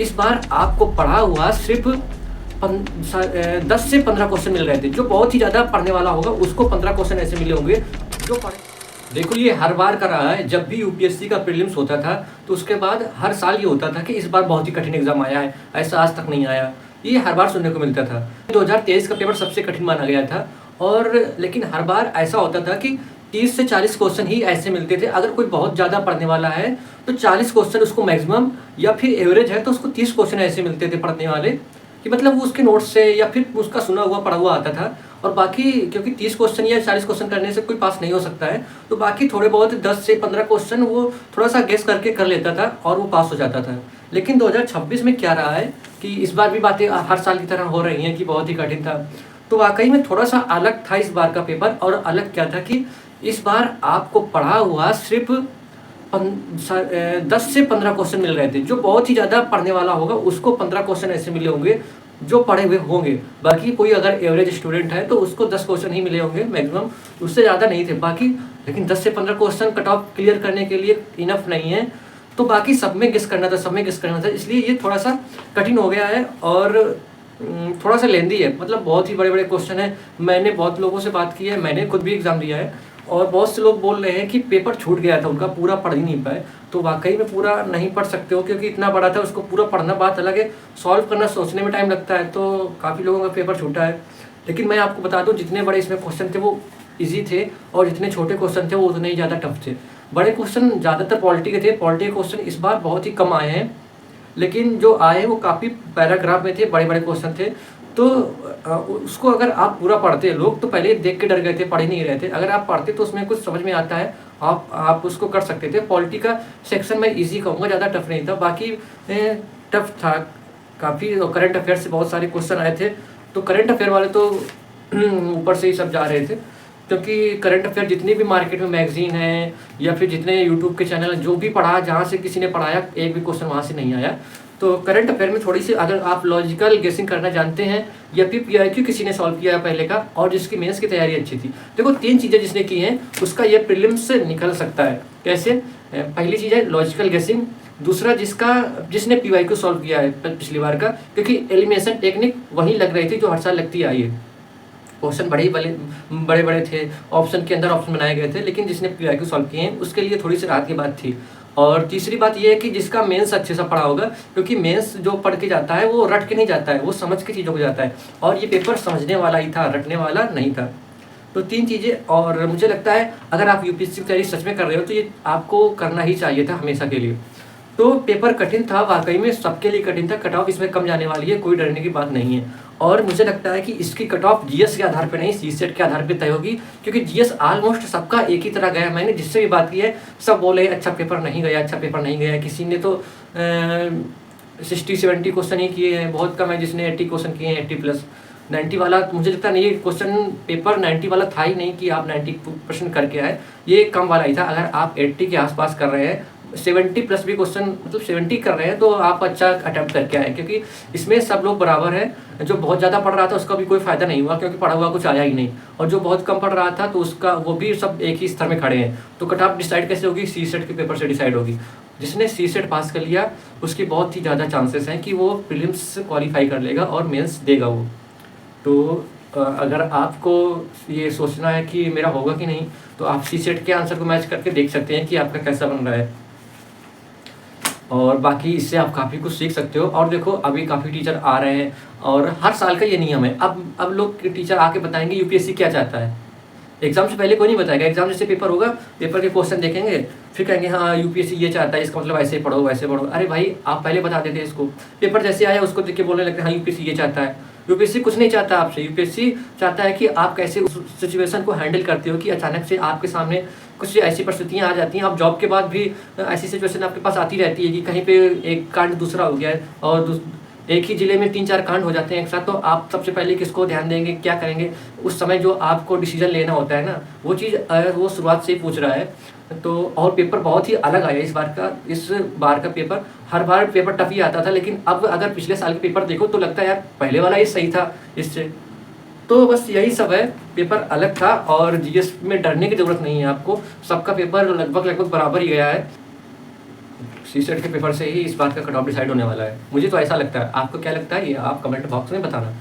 इस बार आपको पढ़ा हुआ सिर्फ 10 से 15 क्वेश्चन मिल रहे थे। जो बहुत ही ज़्यादा पढ़ने वाला होगा उसको 15 क्वेश्चन ऐसे मिले होंगे जो पढ़े। देखो ये हर बार का रहा है, जब भी यूपीएससी का प्रीलिम्स होता था तो उसके बाद हर साल ये होता था कि इस बार बहुत ही कठिन एग्जाम आया है, ऐसा आज तक नहीं आया। ये हर बार सुनने को मिलता था। 2023 का पेपर सबसे कठिन माना गया था और लेकिन हर बार ऐसा होता था कि 30 से 40 क्वेश्चन ही ऐसे मिलते थे। अगर कोई बहुत ज़्यादा पढ़ने वाला है तो 40 क्वेश्चन उसको मैक्सिमम, या फिर एवरेज है तो उसको 30 क्वेश्चन ऐसे मिलते थे पढ़ने वाले, कि मतलब वो उसके नोट्स से या फिर उसका सुना हुआ पढ़ा हुआ आता था। और बाकी क्योंकि 30 क्वेश्चन या 40 क्वेश्चन करने से कोई पास नहीं हो सकता है, तो बाकी थोड़े बहुत 10 से 15 क्वेश्चन वो थोड़ा सा गेस करके कर लेता था और वो पास हो जाता था। लेकिन 2026 में क्या रहा है कि इस बार भी बातें हर साल की तरह हो रही हैं कि बहुत ही कठिन था। तो वाकई में थोड़ा सा अलग था इस बार का पेपर। और अलग क्या था कि इस बार आपको पढ़ा हुआ सिर्फ 10 से 15 क्वेश्चन मिल रहे थे। जो बहुत ही ज़्यादा पढ़ने वाला होगा उसको 15 क्वेश्चन ऐसे मिले होंगे जो पढ़े हुए होंगे। बाकी कोई अगर एवरेज स्टूडेंट है तो उसको 10 क्वेश्चन ही मिले होंगे मैक्सिमम, उससे ज़्यादा नहीं थे। बाकी लेकिन 10 से 15 क्वेश्चन कट ऑफ क्लियर करने के लिए इनफ नहीं है, तो बाकी सब में गेस करना था, सब में गेस करना था। इसलिए ये थोड़ा सा कठिन हो गया है और थोड़ा सा लेंदी है। मतलब बहुत ही बड़े बड़े क्वेश्चन है। मैंने बहुत लोगों से बात की है, मैंने खुद भी एग्ज़ाम दिया है और बहुत से लोग बोल रहे हैं कि पेपर छूट गया था उनका, पूरा पढ़ ही नहीं पाए। तो वाकई में पूरा नहीं पढ़ सकते हो क्योंकि इतना बड़ा था, उसको पूरा पढ़ना बात अलग है, सॉल्व करना सोचने में टाइम लगता है। तो काफ़ी लोगों का पेपर छूटा है। लेकिन मैं आपको बता दूं जितने बड़े इसमें क्वेश्चन थे वो ईजी थे और जितने छोटे क्वेश्चन थे वो उतने ही ज़्यादा टफ थे। बड़े क्वेश्चन ज़्यादातर पॉलिटी के थे, पॉलिटी के क्वेश्चन इस बार बहुत ही कम आए हैं, लेकिन जो आए वो काफ़ी पैराग्राफ में थे, बड़े बड़े क्वेश्चन थे। तो उसको अगर आप पूरा पढ़ते, लोग तो पहले देख के डर गए थे, पढ़ ही नहीं रहे थे। अगर आप पढ़ते तो उसमें कुछ समझ में आता है, आप उसको कर सकते थे। पॉलिटी का सेक्शन मैं इजी कहूँगा, ज़्यादा टफ नहीं था। बाकी टफ था काफ़ी। करंट अफेयर से बहुत सारे क्वेश्चन आए थे, तो करंट अफेयर वाले तो ऊपर से ही सब जा रहे थे, क्योंकि करंट अफेयर जितनी भी मार्केट में मैगजीन है या फिर जितने यूट्यूब के चैनल जो भी पढ़ा, जहाँ से किसी ने पढ़ाया एक भी क्वेश्चन वहाँ से नहीं आया। तो करंट अफेयर में थोड़ी सी अगर आप लॉजिकल गेसिंग करना जानते हैं या फिर पीआईक्यू किसी ने सॉल्व किया है पहले का और जिसकी मेंस की तैयारी अच्छी थी, देखो 3 चीज़ें जिसने की हैं उसका ये प्रीलिम्स से निकल सकता है। कैसे? पहली चीज़ है लॉजिकल गेसिंग, दूसरा जिसने पीआईक्यू सॉल्व किया है पिछली बार का, क्योंकि एलिमिनेशन टेक्निक वही लग रही थी जो हर साल लगती आई है। क्वेश्चन बड़े बड़े थे, ऑप्शन के अंदर ऑप्शन बनाए गए थे, लेकिन जिसने पीआईक्यू सॉल्व किए हैं उसके लिए थोड़ी सी राहत की बात थी। और तीसरी बात ये है कि जिसका मेंस अच्छे से पढ़ा होगा, क्योंकि मेंस जो पढ़ के जाता है वो रट के नहीं जाता है, वो समझ के चीज़ों को जाता है। और ये पेपर समझने वाला ही था, रटने वाला नहीं था। तो 3 चीज़ें। और मुझे लगता है अगर आप यूपीएससी की तैयारी सच में कर रहे हो तो ये आपको करना ही चाहिए था हमेशा के लिए। तो पेपर कठिन था, वाकई में सबके लिए कठिन था। कट ऑफ इसमें कम जाने वाली है, कोई डरने की बात नहीं है। और मुझे लगता है कि इसकी कट ऑफ जीएस के आधार पे नहीं, सीसेट के आधार पे तय होगी, क्योंकि जीएस ऑलमोस्ट सबका एक ही तरह गया। मैंने जिससे भी बात की है सब बोले अच्छा पेपर नहीं गया, अच्छा पेपर नहीं गया। किसी ने तो 60-70 क्वेश्चन ही किए हैं, बहुत कम है जिसने 80 क्वेश्चन किए हैं, 80+। 90 वाला मुझे लगता नहीं, ये क्वेश्चन पेपर 90 वाला था ही नहीं कि आप 90% करके आए, ये कम वाला ही था। अगर आप 80 के आसपास कर रहे हैं, 70+ भी क्वेश्चन, मतलब 70 कर रहे हैं तो आप अच्छा अटेम्प्ट करके आए, क्योंकि इसमें सब लोग बराबर हैं। जो बहुत ज़्यादा पढ़ रहा था उसका भी कोई फ़ायदा नहीं हुआ, क्योंकि पढ़ा हुआ कुछ आया ही नहीं, और जो बहुत कम पढ़ रहा था तो उसका वो भी सब एक ही स्तर में खड़े हैं। तो कट ऑफ डिसाइड कैसे होगी? सीसेट के पेपर से डिसाइड होगी। जिसने सीसेट पास कर लिया उसकी बहुत ही ज़्यादा चांसेस हैं कि वो प्रीलिम्स क्वालिफाई कर लेगा और मेंस देगा वो। तो अगर आपको ये सोचना है कि मेरा होगा कि नहीं, तो आप सीसेट के आंसर को मैच करके देख सकते हैं कि आपका कैसा बन रहा है। और बाकी इससे आप काफ़ी कुछ सीख सकते हो। और देखो अभी काफ़ी टीचर आ रहे हैं और हर साल का ये नियम है। अब लोग टीचर आके बताएंगे यूपीएससी क्या चाहता है। एग्जाम से पहले कोई नहीं बताएगा। एग्जाम जैसे पेपर होगा, पेपर के क्वेश्चन देखेंगे, फिर कहेंगे हाँ यूपीएससी ये चाहता है, इसका मतलब ऐसे पढ़ो वैसे पढ़ो। अरे भाई आप पहले बता देते इसको, पेपर जैसे आया उसको देख के बोलने लगते हैं हाँ यूपीएससी ये चाहता है। यूपीएससी कुछ नहीं चाहता आपसे, यूपीएससी चाहता है कि आप कैसे उस सिचुएशन को हैंडल करते हो कि अचानक से आपके सामने कुछ ऐसी परिस्थितियाँ आ जाती हैं। आप जॉब के बाद भी ऐसी सिचुएशन आपके पास आती रहती है कि कहीं पे एक कांड दूसरा हो गया है और एक ही ज़िले में 3-4 कांड हो जाते हैं एक साथ, तो आप सबसे पहले किसको ध्यान देंगे, क्या करेंगे? उस समय जो आपको डिसीजन लेना होता है ना, वो चीज़ वो शुरुआत से ही पूछ रहा है। तो और पेपर बहुत ही अलग आया इस बार का पेपर। हर बार पेपर टफ ही आता था, लेकिन अब अगर पिछले साल के पेपर देखो तो लगता है यार पहले वाला ही सही था इससे। तो बस यही सब है, पेपर अलग था और जीएस में डरने की ज़रूरत नहीं है आपको। सबका पेपर लगभग बराबर ही गया है। सीसेट के पेपर से ही इस बात का कट ऑफ डिसाइड होने वाला है। मुझे तो ऐसा लगता है, आपको क्या लगता है ये आप कमेंट बॉक्स में बताना।